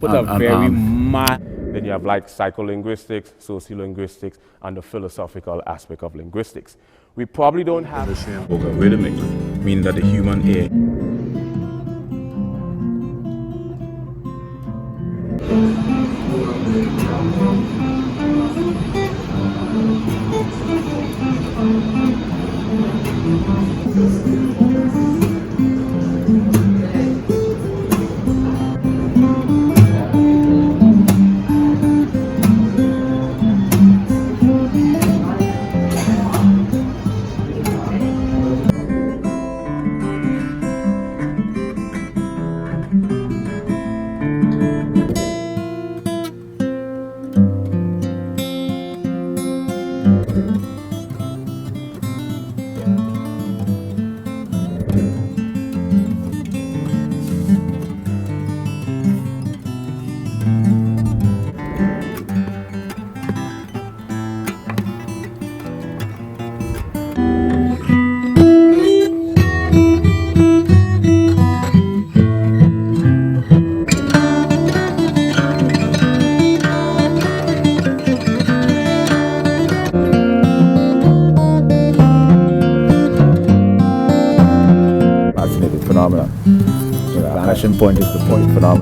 But a very mad. Then you have like psycholinguistics, sociolinguistics, and the philosophical aspect of linguistics. We probably don't have the same algorithmic, meaning that the human ear. Fascinating phenomena. The vanishing point is the point phenomenon.